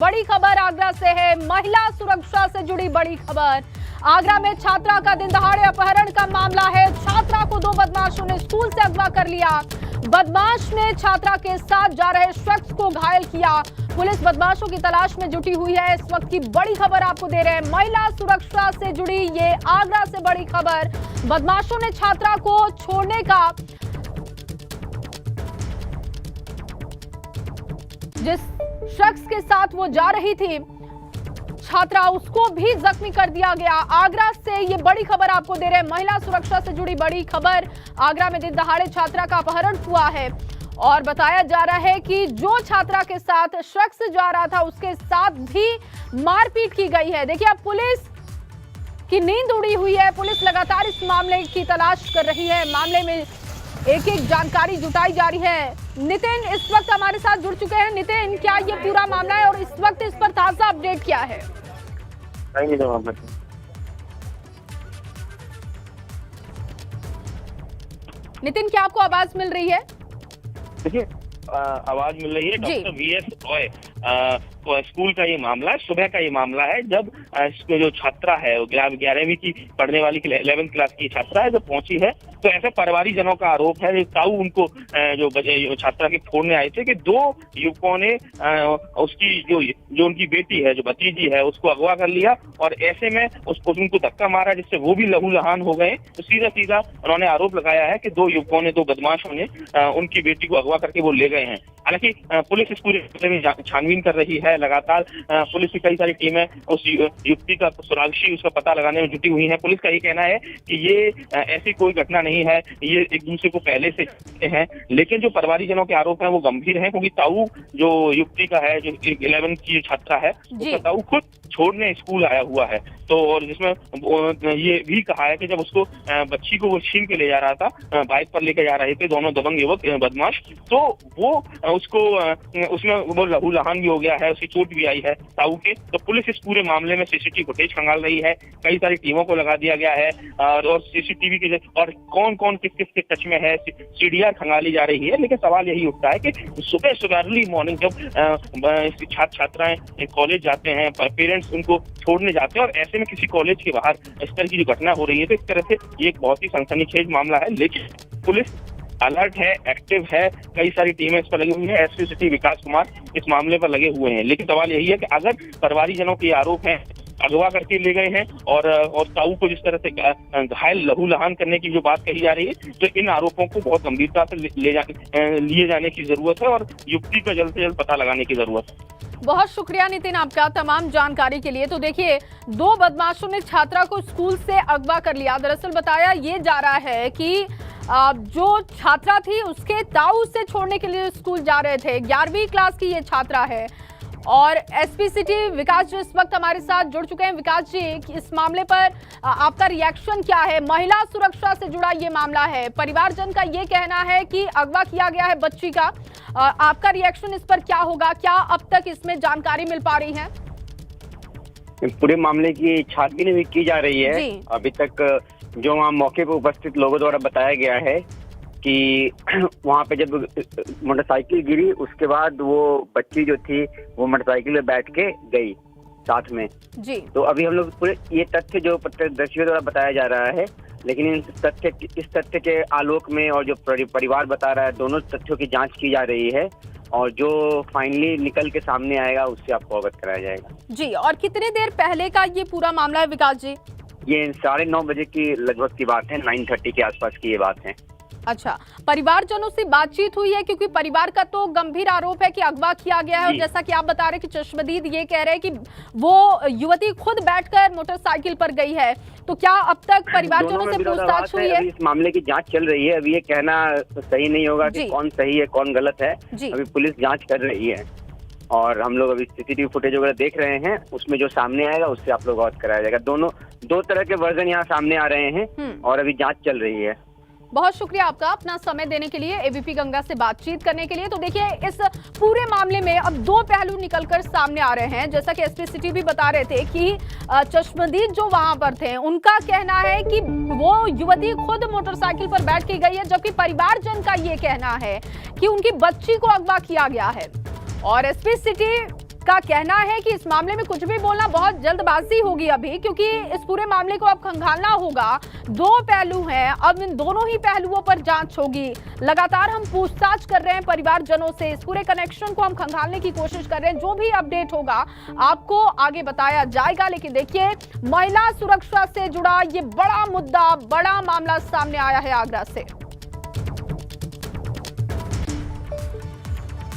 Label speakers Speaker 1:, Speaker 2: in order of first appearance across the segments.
Speaker 1: बड़ी खबर आगरा से है। महिला सुरक्षा से जुड़ी बड़ी खबर। आगरा में छात्रा का दिन दहाड़े अपहरण का मामला है। छात्रा को दो बदमाशों ने स्कूल से अगवा कर लिया। बदमाश ने छात्रा के साथ जा रहे शख्स को घायल किया। पुलिस बदमाशों की तलाश में जुटी हुई है। इस वक्त की बड़ी खबर आपको दे रहे हैं। महिला सुरक्षा से जुड़ी ये आगरा से बड़ी खबर। बदमाशों ने छात्रा को छोड़ने का जिस शख्स के साथ वो जा रही थी छात्रा, उसको भी जख्मी कर दिया गया। आगरा से ये बड़ी खबर आपको दे रहे हैं। महिला सुरक्षा से जुड़ी बड़ी खबर। आगरा में दिन दहाड़े छात्रा का अपहरण हुआ है और बताया जा रहा है कि जो छात्रा के साथ शख्स जा रहा था उसके साथ भी मारपीट की गई है। देखिए, अब पुलिस की नींद उड़ी हुई है। पुलिस लगातार इस मामले की तलाश कर रही है। मामले में एक एक जानकारी जुटाई जा रही है। नितिन इस वक्त हमारे साथ जुड़ चुके हैं। नितिन, क्या ये पूरा मामला है और इस वक्त इस पर ताजा अपडेट क्या है? नितिन, क्या आपको आवाज मिल रही है?
Speaker 2: देखिए, आवाज मिल रही है। डॉक्टर वीएस रॉय स्कूल का ये मामला है। सुबह का ये मामला है जब जो छात्रा है 11वीं की पढ़ने वाली 11th क्लास की छात्रा है, जब पहुंची है तो ऐसे परिवारी जनों का आरोप है ताऊ उनको जो छात्रा के छोड़ने आए थे कि दो युवकों ने उसकी जो उनकी बेटी है, जो भतीजी है, उसको अगवा कर लिया और ऐसे में उसको उनको धक्का मारा जिससे वो भी लहूलुहान हो गए। तो सीधा उन्होंने आरोप लगाया है कि दो युवकों ने, दो बदमाशों ने उनकी बेटी को अगवा करके वो ले गए हैं। हालांकि पुलिस इस पूरे मामले में छानबीन कर रही है। लगातार पुलिस की कई सारी टीमें उस युवती का सुरागशी उसका पता लगाने में जुटी हुई है। पुलिस का ये कहना है कि ये ऐसी कोई घटना नहीं है, ये एक दूसरे को पहले से हैं, लेकिन जो परिवारीजनों के आरोप हैं वो गंभीर हैं, क्योंकि ताऊ जो युवती का है, जो 11th की छात्रा है, उसका ताऊ खुद छोड़ने स्कूल आया हुआ है। तो और जिसमें ये भी कहा है कि जब उसको बच्ची को वो छीन के ले जा रहा था, बाइक पर लेकर जा रहे थे दोनों दबंग युवक बदमाश, तो वो उसको उसमें वो लहूलुहान भी हो गया है, उसकी चोट भी आई है ताऊ के। तो पुलिस इस पूरे मामले में सीसीटीवी फुटेज खंगाल रही है। कई सारी टीमों को लगा दिया गया है और सीसीटीवी के और कौन कौन किस किस के टच में है, सीडीआर खंगाली जा रही है। लेकिन सवाल यही उठता है कि सुबह अर्ली मॉर्निंग जब छात्र छात्राएं कॉलेज जाते हैं, पेरेंट्स उनको छोड़ने जाते हैं और ऐसे में किसी कॉलेज के बाहर इस तरह की जो घटना हो रही है, तो इस तरह से ये एक बहुत ही सनसनीखेज मामला है। लेकिन पुलिस अलर्ट है, एक्टिव है, कई सारी टीमें इस पर लगी हुई है। एसपी सिटी विकास कुमार इस मामले पर लगे हुए हैं। लेकिन सवाल यही है कि अगर परिवारीजनों के आरोप हैं, अगवा करके ले गए हैं और ताऊ को जिस तरह से घायल लहूलुहान करने की जो बात कही जा रही है, तो इन आरोपों को बहुत गंभीरता से लिए जाने की जरूरत है और युक्ति का जल्द से जल्द पता लगाने की जरूरत है।
Speaker 1: बहुत शुक्रिया नितिन आपका तमाम जानकारी के लिए। तो देखिए, दो बदमाशों ने छात्रा को स्कूल से अगवा कर लिया। दरअसल बताया ये जा रहा है कि जो छात्रा थी उसके ताऊ से छोड़ने के लिए स्कूल जा रहे थे। 11वीं क्लास की ये छात्रा है और एसपी सिटी विकास जी इस वक्त हमारे साथ जुड़ चुके हैं। विकास जी, इस मामले पर आपका रिएक्शन क्या है? महिला सुरक्षा से जुड़ा ये मामला है। परिवारजन का ये कहना है कि अगवा किया गया है बच्ची का। आपका रिएक्शन इस पर क्या होगा? क्या अब तक इसमें जानकारी मिल पा रही है?
Speaker 3: पूरे मामले की छानबीन भी की जा रही है। अभी तक जो वहाँ मौके पर उपस्थित लोगों द्वारा बताया गया है कि वहाँ पे जब मोटरसाइकिल गिरी, उसके बाद वो बच्ची जो थी वो मोटरसाइकिल में बैठ के गई साथ में जी। तो अभी हम लोग पूरे ये तथ्य जो प्रत्यक्षदर्शियों द्वारा बताया जा रहा है, लेकिन इस तथ्य के आलोक में और जो परिवार बता रहा है, दोनों तथ्यों की जांच की जा रही है और जो फाइनली निकल के सामने आएगा उससे आपको अवगत कराया जाएगा
Speaker 1: जी। और कितने देर पहले का ये पूरा मामला है विकास जी?
Speaker 3: ये 9:30 बजे की लगभग की बात है, 9:30 के आसपास की ये बात है।
Speaker 1: अच्छा, परिवारजनों से बातचीत हुई है? क्योंकि परिवार का तो गंभीर आरोप है कि अगवा किया गया है और जैसा कि आप बता रहे हैं कि चश्मदीद ये कह रहे हैं कि वो युवती खुद बैठकर मोटरसाइकिल पर गई है। तो क्या अब तक परिवारजनों से पूछताछ हुई है?
Speaker 3: इस मामले की जांच चल रही है। अभी ये कहना सही नहीं होगा कि कौन सही है कौन गलत है। अभी पुलिस जाँच कर रही है और हम लोग अभी सीसीटीवी फुटेज वगैरह देख रहे हैं। उसमें जो सामने आएगा उससे आप लोग अवगत कराया जाएगा। दो तरह के वर्जन यहाँ सामने आ रहे हैं और अभी जांच चल रही है।
Speaker 1: बहुत शुक्रिया आपका अपना समय देने के लिए, एबीपी गंगा से बातचीत करने के लिए। तो देखिए, इस पूरे मामले में अब दो पहलू निकलकर सामने आ रहे हैं। जैसा कि एसपी सिटी भी बता रहे थे कि चश्मदीद जो वहां पर थे उनका कहना है कि वो युवती खुद मोटरसाइकिल पर बैठ के गई है, जबकि परिवारजन का ये कहना है कि उनकी बच्ची को अगवा किया गया है। और एसपी सिटी उसका कहना है कि इस मामले में कुछ भी बोलना बहुत जल्दबाजी होगी अभी, क्योंकि इस पूरे मामले को अब खंगालना होगा। दो पहलू हैं, अब इन दोनों ही पहलुओं पर जांच होगी। लगातार हम पूछताछ कर रहे हैं परिवारजनों से, इस पूरे कनेक्शन को हम खंगालने की कोशिश कर रहे हैं। जो भी अपडेट होगा आपको आगे बताया जाएगा। लेकिन देखिए, महिला सुरक्षा से जुड़ा ये बड़ा मुद्दा, बड़ा मामला सामने आया है आगरा से।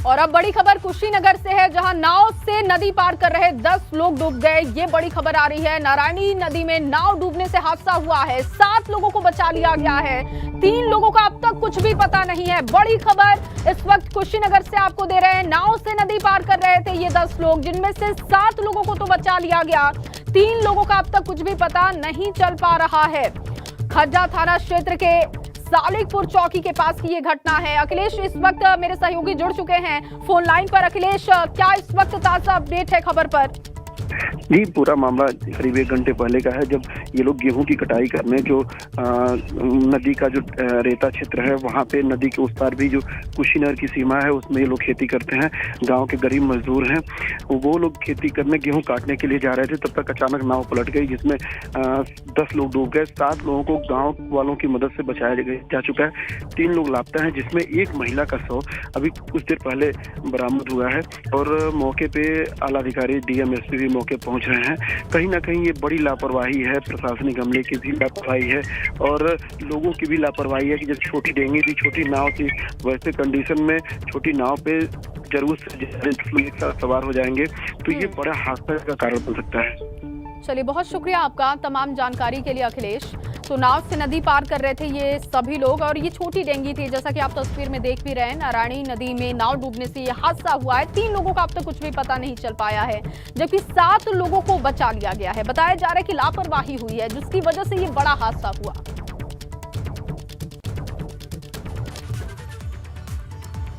Speaker 1: और अब बड़ी खबर कुशीनगर से है, जहां नाव से नदी पार कर रहे 10 लोग डूब गए। ये बड़ी खबर आ रही है। नारायणी नदी में नाव डूबने से हादसा हुआ है, 7 लोगों को बचा लिया गया है। 3 लोगों का अब तक कुछ भी पता नहीं है। बड़ी खबर इस वक्त कुशीनगर से आपको दे रहे हैं। नाव से नदी पार कर रहे थे ये 10 लोग, जिनमें से 7 लोगों को तो बचा लिया गया, 3 लोगों का अब तक कुछ भी पता नहीं चल पा रहा है। खज्जा थाना क्षेत्र के सालिकपुर चौकी के पास की ये घटना है। अखिलेश इस वक्त मेरे सहयोगी जुड़ चुके हैं फोन लाइन पर। अखिलेश, क्या इस वक्त ताजा अपडेट है खबर पर?
Speaker 4: जी, पूरा मामला करीब 1 घंटे पहले का है, जब ये लोग गेहूं की कटाई करने जो नदी का जो रेता क्षेत्र है वहां पे नदी के उस पार भी जो कुशीनगर की सीमा है उसमें ये लोग खेती करते हैं। गांव के गरीब मजदूर हैं, वो लोग खेती करने गेहूं काटने के लिए जा रहे थे, तब तक अचानक नाव पलट गई, जिसमें 10 लोग डूब गए। 7 लोगों को गाँव वालों की मदद से बचाया जा चुका है। 3 लोग लापता हैं, जिसमें एक महिला का शव अभी कुछ देर पहले बरामद हुआ है। और मौके पे आला अधिकारी डीएम एसपी भी मौके पहुंच रहे हैं। कहीं ना कहीं ये बड़ी लापरवाही है, प्रशासनिक अमले की भी लापरवाही है और लोगों की भी लापरवाही है कि जब छोटी डेंगी थी, छोटी नाव थी, वैसे कंडीशन में छोटी नाव पे जरूर से सवार हो जाएंगे तो ये बड़ा हादसा का कारण बन सकता है।
Speaker 1: चलिए, बहुत शुक्रिया आपका तमाम जानकारी के लिए अखिलेश। तो नाव से नदी पार कर रहे थे ये सभी लोग और ये छोटी डेंगी थी, जैसा कि आप तस्वीर में देख भी रहे हैं। नारायणी नदी में नाव डूबने से ये हादसा हुआ है। 3 लोगों का अब तक कुछ भी पता नहीं चल पाया है, जबकि 7 लोगों को बचा लिया गया है। बताया जा रहा है कि लापरवाही हुई है, जिसकी वजह से ये बड़ा हादसा हुआ।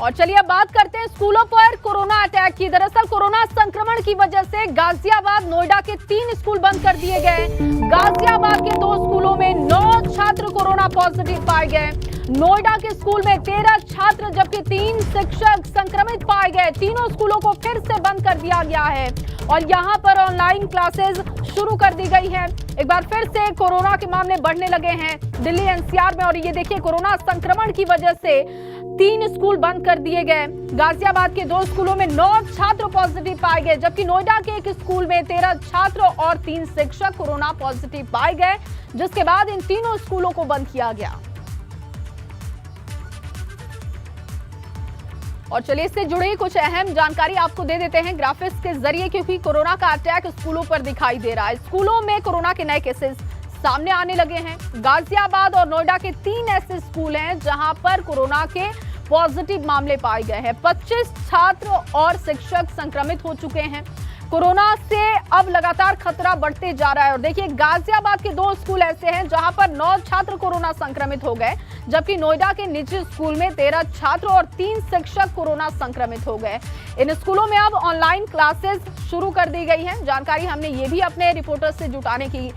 Speaker 1: और चलिए अब बात करते हैं स्कूलों पर कोरोना अटैक की। दरअसल कोरोना संक्रमण की वजह से गाजियाबाद, नोएडा के 3 स्कूल बंद कर दिए गए। गाजियाबाद के 2 स्कूलों में 9 छात्र कोरोना पॉजिटिव पाए गए। नोएडा के स्कूल में 13 छात्र जबकि 3 शिक्षक संक्रमित पाए गए। तीनों स्कूलों को फिर से बंद कर दिया गया है और यहाँ पर ऑनलाइन क्लासेस शुरू कर दी गई है। एक बार फिर से कोरोना के मामले बढ़ने लगे हैं दिल्ली एनसीआर में। और ये देखिए, कोरोना संक्रमण की वजह से 3 स्कूल बंद कर दिए गए। गाजियाबाद के 2 स्कूलों में 9 छात्र पॉजिटिव पाए गए, जबकि नोएडा के 1 स्कूल में 13 छात्र और 3 शिक्षक कोरोना पॉजिटिव पाए गए, जिसके बाद इन तीनों स्कूलों को बंद किया गया। और चलिए, इससे जुड़ी कुछ अहम जानकारी आपको दे देते हैं ग्राफिक्स के जरिए, क्योंकि कोरोना का अटैक स्कूलों पर दिखाई दे रहा है। स्कूलों में कोरोना के नए केसेस सामने आने लगे हैं। गाजियाबाद और नोएडा के 3 ऐसे स्कूल हैं जहां पर कोरोना के पॉजिटिव मामले पाए गए हैं। 25 छात्र और शिक्षक संक्रमित हो चुके हैं। कोरोना से अब लगातार खतरा बढ़ते जा रहा है। और देखिए, गाजियाबाद के 2 स्कूल ऐसे हैं जहां पर 9 छात्र कोरोना संक्रमित हो गए, जबकि नोएडा के निजी स्कूल में 13 छात्र और 3 शिक्षक कोरोना संक्रमित हो गए। इन स्कूलों में अब ऑनलाइन क्लासेस शुरू कर दी गई हैं। जानकारी हमने ये भी अपने रिपोर्टर्स से जुटाने की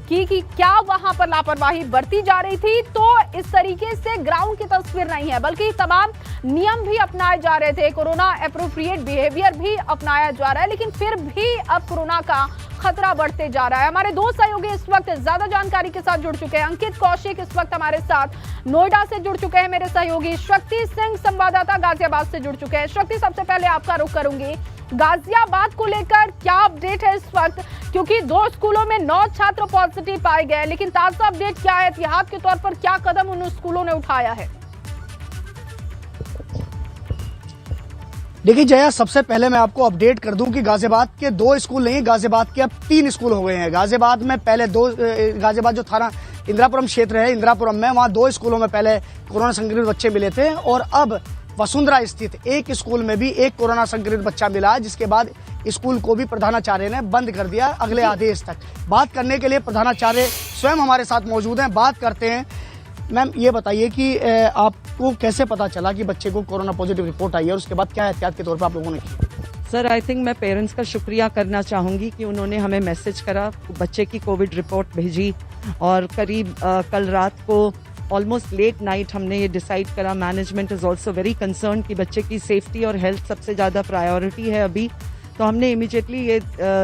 Speaker 1: कि क्या वहां पर लापरवाही बरती जा रही थी। तो इस तरीके से ग्राउंड की तस्वीर नहीं है, बल्कि तमाम नियम भी अपनाए जा रहे थे। कोरोना एप्रोप्रिएट बिहेवियर भी अपनाया जा रहा है, लेकिन फिर भी अब कोरोना का खतरा बढ़ते जा रहा है। हमारे 2 सहयोगी इस वक्त ज्यादा जानकारी के साथ जुड़ चुके हैं। अंकित कौशिक इस वक्त हमारे साथ नोएडा से जुड़ चुके हैं। मेरे सहयोगी शक्ति सिंह संवाददाता गाजियाबाद से जुड़ चुके हैं। शक्ति, सबसे पहले आपका रुख करूंगी, गाजियाबाद को लेकर क्या अपडेट है इस वक्त, क्योंकि 2 स्कूलों में 9 छात्र पॉजिटिव पाए गए, लेकिन ताजा अपडेट क्या है? एहतियात के तौर पर क्या कदम उन स्कूलों ने उठाया है?
Speaker 5: देखिए जया, सबसे पहले मैं आपको अपडेट कर दूं कि गाजियाबाद के 2 स्कूल नहीं, गाजियाबाद के अब 3 स्कूल हो गए हैं। गाजियाबाद में पहले गाजियाबाद जो थाना इंदिरापुरम क्षेत्र है, इंदिरापुरम में वहाँ 2 स्कूलों में पहले कोरोना संक्रमित बच्चे मिले थे और अब वसुंधरा स्थित एक स्कूल में भी एक कोरोना संक्रमित बच्चा मिला, जिसके बाद स्कूल को भी प्रधानाचार्य ने बंद कर दिया अगले आदेश तक। बात करने के लिए प्रधानाचार्य स्वयं हमारे साथ मौजूद हैं, बात करते हैं। मैम, ये बताइए कि आपको कैसे पता चला कि बच्चे को कोरोना पॉजिटिव रिपोर्ट आई है और उसके बाद क्या एहतियात के तौर पर आप लोगों ने की?
Speaker 6: सर, आई थिंक मैं पेरेंट्स का शुक्रिया करना चाहूँगी कि उन्होंने हमें मैसेज करा, बच्चे की कोविड रिपोर्ट भेजी और करीब कल रात को ऑलमोस्ट लेट नाइट हमने ये डिसाइड करा। Management is also very concern कि बच्चे की सेफ्टी और हेल्थ सबसे ज़्यादा प्रायोरिटी है अभी। तो हमने इमीडिएटली ये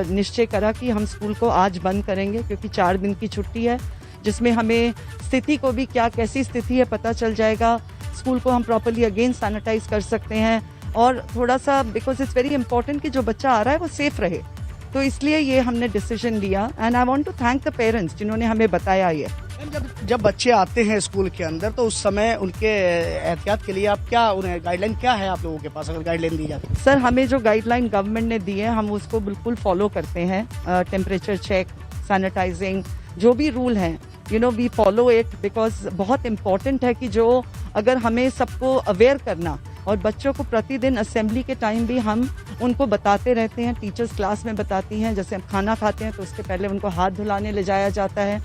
Speaker 6: निश्चय करा कि हम स्कूल को आज बंद करेंगे, क्योंकि 4 दिन की छुट्टी है, जिसमें हमें स्थिति को भी क्या कैसी स्थिति है पता चल जाएगा। स्कूल को हम प्रॉपर्ली अगेन सैनिटाइज कर सकते हैं, और थोड़ा सा बिकॉज इट्स वेरी इंपॉर्टेंट कि जो बच्चा आ रहा है वो सेफ रहे, तो इसलिए ये हमने डिसीजन लिया। And I want to thank the parents जिन्होंने हमें बताया ये।
Speaker 5: जब बच्चे आते हैं स्कूल के अंदर तो उस समय उनके एहतियात के लिए आप क्या उन्हें गाइडलाइन क्या है आप लोगों के पास, अगर गाइडलाइन दी जाती है?
Speaker 6: सर, हमें जो गाइडलाइन गवर्नमेंट ने दी है हम उसको बिल्कुल फॉलो करते हैं। टेम्परेचर चेक, सैनिटाइजिंग, जो भी रूल हैं वी फॉलो इट, बिकॉज बहुत इम्पॉर्टेंट है कि जो अगर हमें सबको अवेयर करना, और बच्चों को प्रतिदिन असेंबली के टाइम भी हम उनको बताते रहते हैं, टीचर्स क्लास में बताती हैं, जैसे हम खाना खाते हैं तो उसके पहले उनको हाथ धुलाने ले जाया जाता है,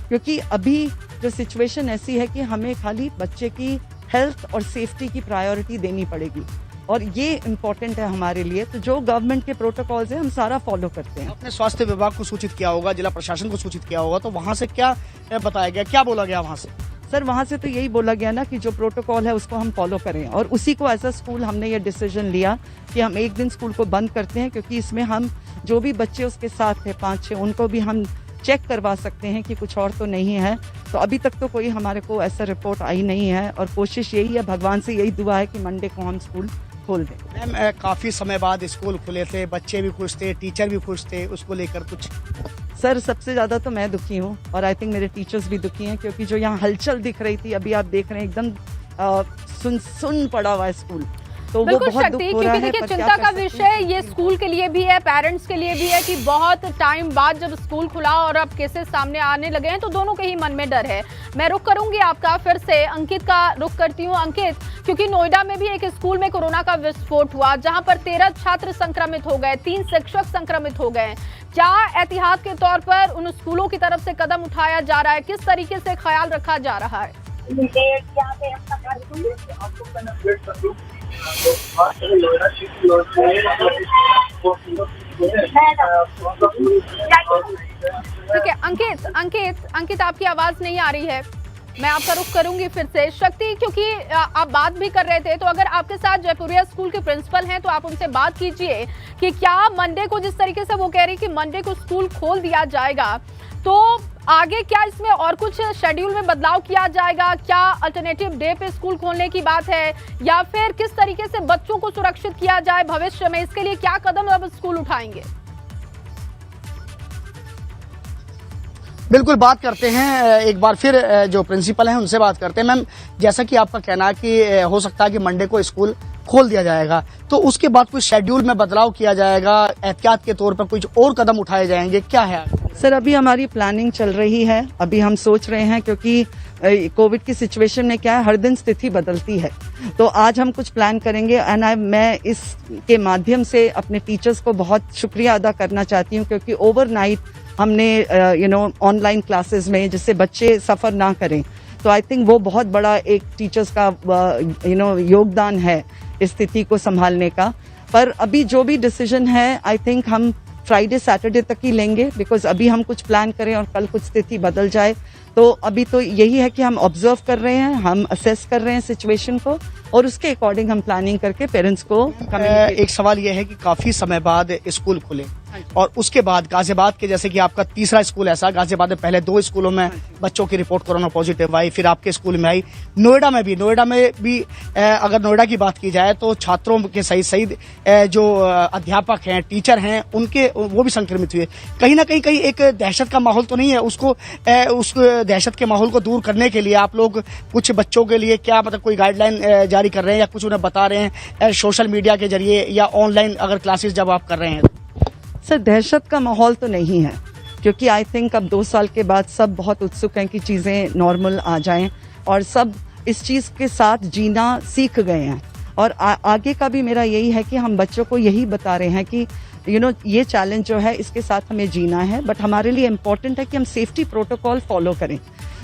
Speaker 6: क्योंकि अभी जो सिचुएशन ऐसी है कि हमें खाली बच्चे की हेल्थ और सेफ्टी की प्रायोरिटी देनी पड़ेगी, और ये इम्पोर्टेंट है हमारे लिए। तो जो गवर्नमेंट के प्रोटोकॉल्स हैं हम सारा फॉलो करते हैं।
Speaker 5: आपने स्वास्थ्य विभाग को सूचित किया होगा, जिला प्रशासन को सूचित किया होगा, तो वहाँ से क्या बताया गया, क्या बोला गया वहाँ से?
Speaker 6: सर, वहाँ से तो यही बोला गया ना कि जो प्रोटोकॉल है उसको हम फॉलो करें, और उसी को एज अ स्कूल हमने ये डिसीजन लिया कि हम एक दिन स्कूल को बंद करते हैं, क्योंकि इसमें हम जो भी बच्चे उसके साथ थे 5-6 उनको भी हम चेक करवा सकते हैं कि कुछ और तो नहीं है। तो अभी तक तो कोई हमारे को ऐसा रिपोर्ट आई नहीं है, और कोशिश यही है, भगवान से यही दुआ है कि मंडे को हम स्कूल खोल दें।
Speaker 5: मैम, काफी समय बाद स्कूल खुले थे, बच्चे भी खुश थे, टीचर भी खुश थे, उसको लेकर कुछ?
Speaker 6: सर, सबसे ज़्यादा तो मैं दुखी हूँ, और आई थिंक मेरे टीचर्स भी दुखी हैं, क्योंकि जो यहाँ हलचल दिख रही थी अभी आप देख रहे हैं एकदम सुन पड़ा हुआ है स्कूल, तो वो बहुत दुख हो रहा है।
Speaker 1: देखिए, चिंता का विषय ये स्कूल के लिए भी है, पेरेंट्स के लिए भी है कि बहुत टाइम बाद जब स्कूल खुला और अब केसेस सामने आने लगे हैं, तो दोनों के ही मन में डर है। मैं रुख करूंगी आपका, फिर से अंकित का रुख करती हूँ। अंकित, क्योंकि नोएडा में भी एक स्कूल में कोरोना का विस्फोट हुआ, जहां पर 13 छात्र संक्रमित हो गए, 3 शिक्षक संक्रमित हो गए। क्या एहतियात के तौर पर उन स्कूलों की तरफ से कदम उठाया जा रहा है, किस तरीके से ख्याल रखा जा रहा है? ठीक है अंकित आपकी आवाज नहीं आ रही है, मैं आपका रुख करूंगी फिर से। शक्ति, क्योंकि आप बात भी कर रहे थे, तो अगर आपके साथ जयपुरिया स्कूल के प्रिंसिपल हैं तो आप उनसे बात कीजिए कि क्या मंडे को, जिस तरीके से वो कह रही कि मंडे को स्कूल खोल दिया जाएगा, तो आगे क्या इसमें और कुछ शेड्यूल में बदलाव किया जाएगा? क्या अल्टरनेटिव डे पे स्कूल खोलने की बात है, या फिर किस तरीके से बच्चों को सुरक्षित किया जाए भविष्य में, इसके लिए क्या कदम अब स्कूल उठाएंगे?
Speaker 5: बिल्कुल, बात करते हैं एक बार फिर जो प्रिंसिपल हैं उनसे बात करते हैं। मैम, जैसा कि आपका कहना है कि हो सकता है कि मंडे को स्कूल खोल दिया जाएगा, तो उसके बाद कुछ शेड्यूल में बदलाव किया जाएगा, एहतियात के तौर पर कुछ और कदम उठाए जाएंगे, क्या है?
Speaker 6: सर, अभी हमारी प्लानिंग चल रही है, अभी हम सोच रहे हैं, क्योंकि कोविड की सिचुएशन में क्या है, हर दिन स्थिति बदलती है, तो आज हम कुछ प्लान करेंगे। एंड मैं इसके माध्यम से अपने टीचर्स को बहुत शुक्रिया अदा करना चाहती हूँ, क्योंकि ओवरनाइट हमने ऑनलाइन क्लासेस में, जिससे बच्चे सफ़र ना करें, तो आई थिंक वो बहुत बड़ा एक टीचर्स का योगदान है इस स्थिति को संभालने का। पर अभी जो भी डिसीजन है, आई थिंक हम फ्राइडे सैटरडे तक ही लेंगे, बिकॉज अभी हम कुछ प्लान करें और कल कुछ स्थिति बदल जाए, तो अभी तो यही है कि हम ऑब्जर्व कर रहे हैं, हम असेस कर रहे हैं सिचुएशन को, और उसके अकॉर्डिंग हम प्लानिंग करके पेरेंट्स को
Speaker 5: एक सवाल यह है कि काफी समय बाद स्कूल खुले, और उसके बाद गाजियाबाद के, जैसे कि आपका तीसरा स्कूल ऐसा, गाजियाबाद में पहले 2 स्कूलों में बच्चों की रिपोर्ट कोरोना पॉजिटिव आई, फिर आपके स्कूल में आई, नोएडा में भी अगर नोएडा की बात की जाए तो छात्रों के सहित जो अध्यापक हैं, टीचर हैं, उनके वो भी संक्रमित हुए। कहीं ना कहीं एक दहशत का माहौल तो नहीं है? उस दहशत के माहौल को दूर करने के लिए आप लोग कुछ बच्चों के लिए क्या मतलब कोई गाइडलाइन जारी कर रहे हैं, या कुछ उन्हें बता रहे हैं सोशल मीडिया के जरिए, या ऑनलाइन अगर क्लासेस जब आप कर रहे हैं?
Speaker 6: सर, दहशत का माहौल तो नहीं है, क्योंकि आई थिंक अब 2 साल के बाद सब बहुत उत्सुक हैं कि चीज़ें नॉर्मल आ जाएं, और सब इस चीज़ के साथ जीना सीख गए हैं। और आगे का भी मेरा यही है कि हम बच्चों को यही बता रहे हैं कि ये चैलेंज जो है इसके साथ हमें जीना है, बट हमारे लिए इम्पोर्टेंट है कि हम सेफ्टी प्रोटोकॉल फॉलो करें,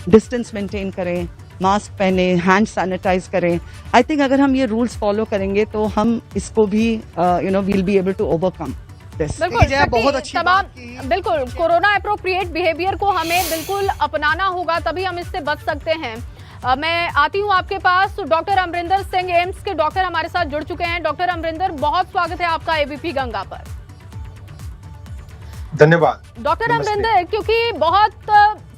Speaker 6: डिस्टेंस मेंटेन करें, मास्क पहने, हैंड सैनिटाइज करें। आई थिंक अगर हम ये रूल्स फॉलो करेंगे तो हम इसको भी will be able to overcome.
Speaker 5: बहुत अच्छी
Speaker 1: बिल्कुल, कोरोना अप्रोप्रिएट बिहेवियर को हमें बिल्कुल अपनाना होगा, तभी हम इससे बच सकते हैं। मैं आती हूँ आपके पास, डॉक्टर अमरिंदर सिंह, एम्स के डॉक्टर हमारे साथ जुड़ चुके हैं। डॉक्टर अमरिंदर, बहुत स्वागत है आपका एबीपी गंगा पर।
Speaker 7: धन्यवाद।
Speaker 1: डॉक्टर अमरिंदर, क्योंकि बहुत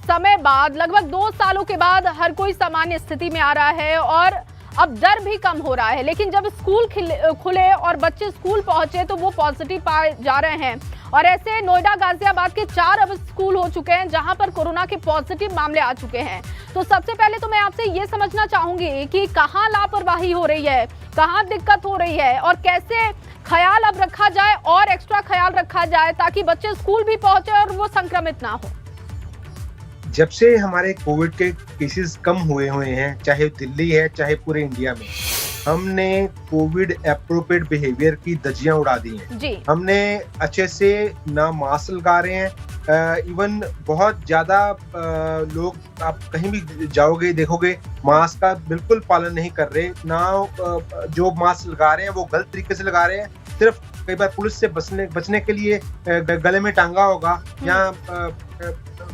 Speaker 1: समय बाद, लगभग 2 सालों के बाद हर कोई सामान्य स्थिति में आ रहा है और अब डर भी कम हो रहा है, लेकिन जब स्कूल खुले और बच्चे स्कूल पहुंचे तो वो पॉजिटिव पाए जा रहे हैं और ऐसे नोएडा, गाजियाबाद के 4 अब स्कूल हो चुके हैं जहां पर कोरोना के पॉजिटिव मामले आ चुके हैं। तो सबसे पहले तो मैं आपसे ये समझना चाहूंगी कि कहां लापरवाही हो रही है, कहां दिक्कत हो रही है और कैसे ख्याल अब रखा जाए और एक्स्ट्रा ख्याल रखा जाए ताकि बच्चे स्कूल भी पहुंचे और वो संक्रमित ना हो।
Speaker 7: जब से हमारे कोविड के केसेस कम हुए हैं, चाहे दिल्ली है चाहे पूरे इंडिया में, हमने कोविड एप्रोप्रिएट बिहेवियर की धज्जियां उड़ा दी हैं
Speaker 1: जी।
Speaker 7: हमने अच्छे से ना मास्क लगा रहे हैं, इवन बहुत ज्यादा लोग, आप कहीं भी जाओगे देखोगे मास्क का बिल्कुल पालन नहीं कर रहे ना। जो मास्क लगा रहे हैं वो गलत तरीके से लगा रहे हैं, सिर्फ कई बार पुलिस से बचने के लिए गले में टांगा होगा या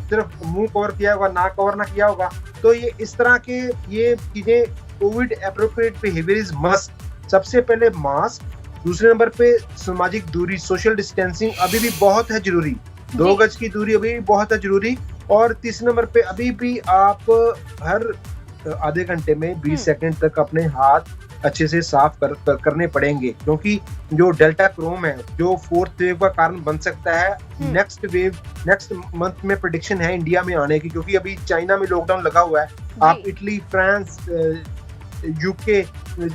Speaker 7: सिर्फ मुंह कवर किया होगा, नाक कवर ना किया होगा। तो ये इस तरह के ये चीजें, Covid appropriate behaviour is must. सबसे पहले मास्क, दूसरे नंबर पे सामाजिक दूरी, सोशल डिस्टेंसिंग अभी भी बहुत है जरूरी, 2 गज की दूरी अभी भी बहुत है जरूरी। और तीसरे नंबर पे अभी भी आप हर आधे घंटे में 20 सेकंड तक अपने हाथ अच्छे से साफ करने पड़ेंगे, क्योंकि जो डेल्टा क्रोम है जो 4th वेव का कारण बन सकता है। नेक्स्ट मंथ में प्रेडिक्शन है इंडिया में आने की, क्योंकि अभी चाइना में लॉकडाउन लगा हुआ है। आप इटली, फ्रांस, यूके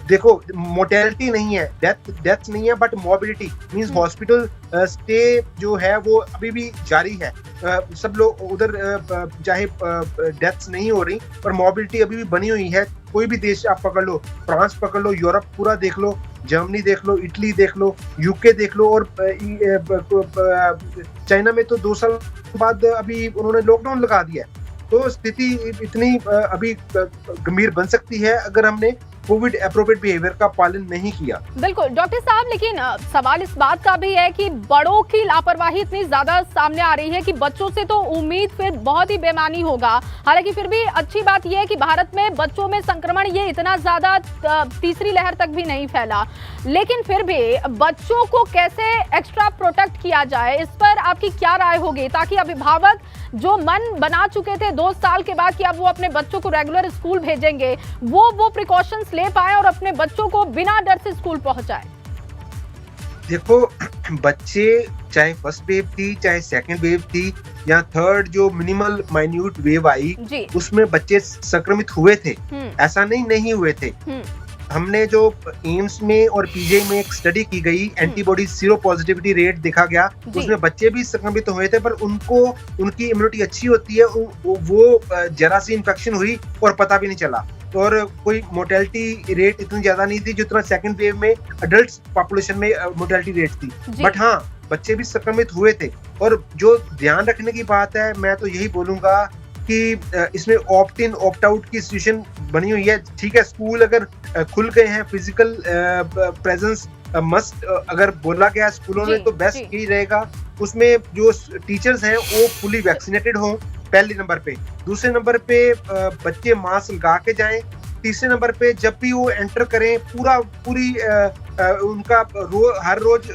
Speaker 7: देखो, मोर्टेलिटी नहीं है, डेथ नहीं है, but mobility means hospital stay जो है वो अभी भी जारी है। सब लोग उधर चाहे डेथ्स नहीं हो रही पर मोबिलिटी अभी भी बनी हुई है। कोई भी देश आप पकड़ लो, फ्रांस पकड़ लो, यूरोप पूरा देख लो, जर्मनी देख लो, इटली देख लो, यूके देख लो, और चाइना में तो 2 साल बाद अभी उन्होंने लॉकडाउन लगा दिया है। तो स्थिति इतनी अभी गंभीर बन सकती है अगर हमने कोविड एप्रोप्रिएट बिहेवियर का पालन नहीं किया।
Speaker 1: बिल्कुल डॉक्टर साहब, लेकिन सवाल इस बात का भी है कि बड़ों की लापरवाही इतनी ज्यादा सामने आ रही है कि बच्चों से तो उम्मीद फिर बहुत ही बेमानी होगा। हालांकि फिर भी अच्छी बात यह है कि भारत में बच्चों में संक्रमण ये इतना ज्यादा तीसरी लहर तक भी नहीं फैला, लेकिन फिर भी बच्चों को कैसे एक्स्ट्रा प्रोटेक्ट किया जाए, इस पर आपकी क्या राय होगी, ताकि अभिभावक जो मन बना चुके थे 2 साल के बाद कि अब वो अपने बच्चों को रेगुलर स्कूल भेजेंगे, वो प्रिकॉशंस ले पाए और अपने बच्चों को बिना डर से स्कूल पहुंचाए।
Speaker 7: देखो, बच्चे चाहे फर्स्ट वेव थी, चाहे सेकंड वेव थी या थर्ड जो मिनिमल माइन्यूट वेव आई, उसमें बच्चे संक्रमित हुए थे, ऐसा नहीं हुए थे। हमने जो एम्स में और पीजे में एक स्टडी की गई, एंटीबॉडी सीरो पॉजिटिविटी रेट देखा गया, उसमें बच्चे भी संक्रमित हुए थे पर उनकी इम्यूनिटी अच्छी होती है, वो जरा सी इन्फेक्शन हुई और पता भी नहीं चला, और कोई मोर्टेलिटी रेट इतनी ज्यादा नहीं थी जितना सेकंड वेव में अडल्ट पॉपुलेशन में मोर्टेलिटी रेट थी। बट हाँ, बच्चे भी संक्रमित हुए थे। और जो ध्यान रखने की बात है, मैं तो यही बोलूंगा कि इसमें ऑप्ट इन ऑप्ट आउट की सिचुएशन बनी हुई है। ठीक है, स्कूल अगर खुल गए हैं, फिजिकल प्रेजेंस मस्ट अगर बोला गया स्कूलों में, तो बेस्ट यही रहेगा उसमें जो टीचर्स हैं वो फुली वैक्सीनेटेड हों, पहले नंबर पे। दूसरे नंबर पे बच्चे मास्क लगा के जाएं। तीसरे नंबर पे जब भी वो एंटर करें पूरी उनका हर रोज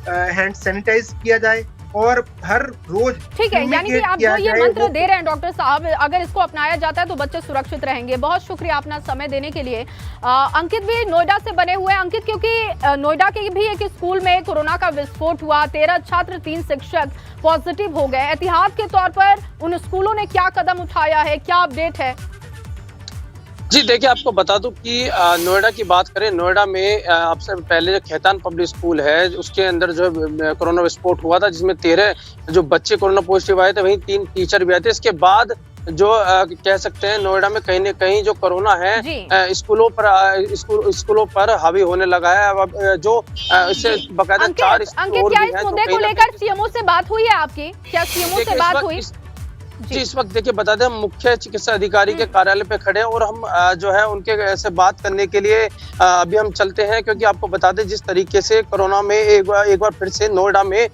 Speaker 7: हैंड सैनिटाइज किया जाए और हर रोज।
Speaker 1: ठीक है, यानी कि आप जो ये मंत्र दे रहे हैं डॉक्टर साहब, अगर इसको अपनाया जाता है तो बच्चे सुरक्षित रहेंगे। बहुत शुक्रिया अपना समय देने के लिए। अंकित भी नोएडा से बने हुए हैं। अंकित, क्योंकि नोएडा के भी एक स्कूल में कोरोना का विस्फोट हुआ, 13 छात्र 3 शिक्षक पॉजिटिव हो गए। एहतियात के तौर पर उन स्कूलों ने क्या कदम उठाया है, क्या अपडेट है?
Speaker 8: जी देखिए, आपको बता दूं कि नोएडा की बात करें, नोएडा में आपसे पहले जो खैतान पब्लिक स्कूल है उसके अंदर जो कोरोना विस्फोट हुआ था, जिसमें 13 जो बच्चे कोरोना पॉजिटिव आए थे, वहीं 3 टीचर भी आए थे। इसके बाद जो कह सकते हैं नोएडा में कहीं न कहीं जो कोरोना है स्कूलों पर हावी होने लगा है। अब जो इससे बकायदा 4
Speaker 1: अंकित, क्या इस मुद्दे को लेकर सीएमओ से बात हुई है आपकी? क्या सीएमओ से बात हुई?
Speaker 8: जी, इस वक्त देखिए, बता दें, हम मुख्य चिकित्सा अधिकारी के कार्यालय पे खड़े हैं और हम जो है उनके से बात करने के लिए अभी हम चलते हैं, क्योंकि आपको बता दें जिस तरीके से कोरोना में एक बार फिर से नोएडा में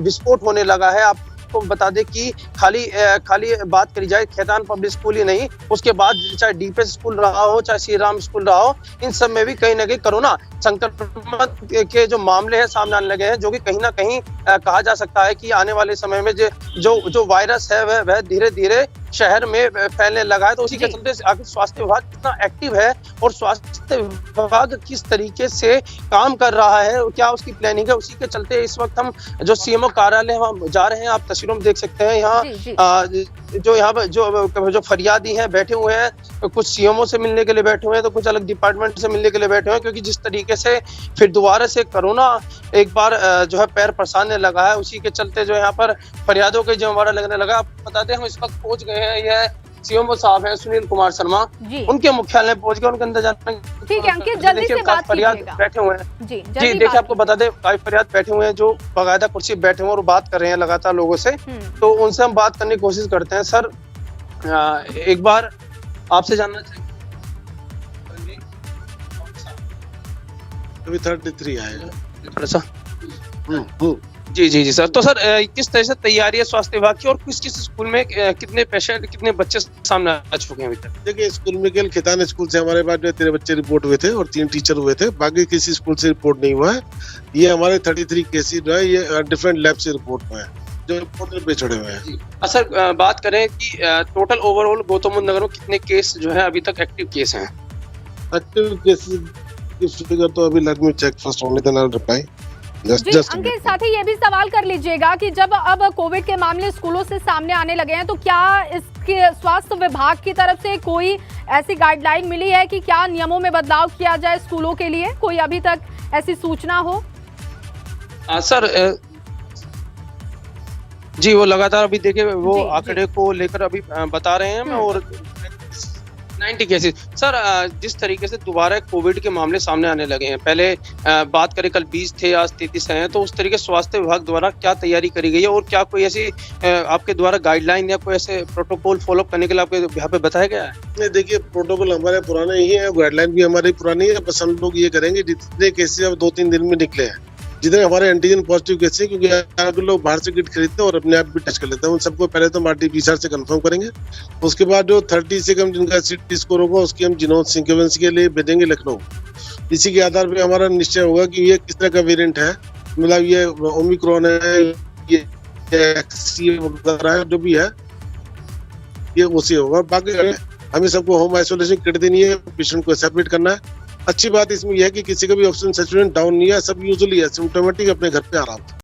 Speaker 8: विस्फोट होने लगा है। आप आपको बता दें कि खाली बात करी जाए खैतान पब्लिक स्कूल ही नहीं, उसके बाद चाहे डीपीएस स्कूल रहा हो, चाहे श्री राम स्कूल रहा हो, इन सब में भी कहीं ना कहीं कोरोना संक्रमण के जो मामले हैं सामने आने लगे हैं, जो कि कहीं ना कहीं कहा जा सकता है कि आने वाले समय में जो वायरस है वह धीरे धीरे शहर में फैलने लगा है। तो उसी के चलते स्वास्थ्य विभाग कितना एक्टिव है और स्वास्थ्य विभाग किस तरीके से काम कर रहा है, क्या उसकी प्लानिंग है, उसी के चलते इस वक्त हम जो सीएमओ कार्यालय हम जा रहे हैं। आप तस्वीरों में देख सकते हैं यहाँ जो यहाँ पर जो फरियादी हैं बैठे हुए हैं, कुछ सीएमओ से मिलने के लिए बैठे हुए हैं, तो कुछ अलग डिपार्टमेंट से मिलने के लिए बैठे हुए हैं, क्योंकि जिस तरीके से फिर दोबारा से कोरोना एक बार जो है पैर पसारने लगा है, उसी के चलते जो यहाँ पर फरियादों के जमवाड़ा लगने लगा। आपको बता दें हम इस वक्त पहुंच गए हैं, यह सीएमओ साहब हैं सुनील कुमार शर्मा, उनके मुख्यालय पहुंच गए, उनके अंदर जाने।
Speaker 1: ठीक है अंकित, जल्दी से बात कीजिएगा।
Speaker 8: बैठे हुए हैं जी देखिए, आपको बता दें काफी फरियाद बैठे हुए हैं जो बाकायदा कुर्सी बैठे हुए और बात कर रहे हैं लगातार लोगों से, तो उनसे हम बात करने की कोशिश करते हैं। सर एक बार आपसे जानना चाहिए,
Speaker 9: अभी 33 आएगा
Speaker 8: अच्छा जी सर। तो सर किस तरह से तैयारी है स्वास्थ्य विभाग की, और किस स्कूल में कितने पेशेंट कितने बच्चे सामने आ चुके हैं अभी तक?
Speaker 9: देखिए स्कूल में केवल खैतान स्कूल से हमारे पास 13 बच्चे रिपोर्ट हुए थे और 3 टीचर हुए थे, बाकी किसी स्कूल से रिपोर्ट नहीं हुआ है। ये हमारे 33 केसेस जो है ये डिफरेंट लैब से रिपोर्ट हुए हैं जो पोर्टल पे छोड़े हुए हैं।
Speaker 8: सर बात करें कि टोटल ओवरऑल गौतम बुद्ध नगर में कितने केस जो है अभी तक एक्टिव केस हैं?
Speaker 9: एक्टिव केसेस की फिगर तो अभी let me check first only then I will reply.
Speaker 1: Ankit साथ ही ये भी सवाल कर लीजिएगा कि जब अब कोविड के मामले स्कूलों से सामने आने लगे हैं, तो क्या इसके स्वास्थ्य विभाग की तरफ से कोई ऐसी गाइडलाइन मिली है कि क्या नियमों में बदलाव किया जाए स्कूलों के लिए? कोई अभी तक ऐसी सूचना हो?
Speaker 8: सर जी वो लगातार अभी देखिए वो आंकड़े को लेकर अभी बता रहे हैं और 90 केसेस। सर जिस तरीके से दोबारा कोविड के मामले सामने आने लगे हैं, पहले बात करें कल 20 थे, आज 33 हैं, तो उस तरीके से स्वास्थ्य विभाग द्वारा क्या तैयारी करी गई है और क्या कोई ऐसी आपके द्वारा गाइडलाइन या कोई ऐसे प्रोटोकॉल फॉलो करने के लिए आपके यहाँ पे बताया गया है? नहीं
Speaker 9: देखिए प्रोटोकॉल हमारे पुराने ही है, गाइडलाइन भी हमारी पुरानी है, बस हम लोग ये करेंगे जितने केसेस अब 2-3 दिन में निकले हैं, जितने हमारे एंटीजन पॉजिटिव केस है, क्योंकि अगर लोग बाहर से किट खरीदते हैं और अपने आप भी टेस्ट कर लेते हैं, उन सबको पहले तो हम आरटीपीसीआर से कंफर्म करेंगे। उसके बाद जो 30 से कम जिनका सीटी स्कोर होगा उसकी हम जीनोम सीक्वेंस के लिए भेजेंगे लखनऊ। इसी के आधार पे हमारा निश्चय होगा कि ये किस तरह का वेरिएंट है, मतलब ये ओमिक्रॉन है, ये एक्ससी वगैरह है, जो भी है ये उसी होगा। बाकी हमें सबको होम आइसोलेशन किट देनी है, पेशेंट को सेपरेट करना है। अच्छी बात इसमें यह है कि किसी का भी ऑक्सीजन सैचुरेशन डाउन नहीं है, सब यूजुअली है सिम्प्टोमेटिक अपने घर पे आराम।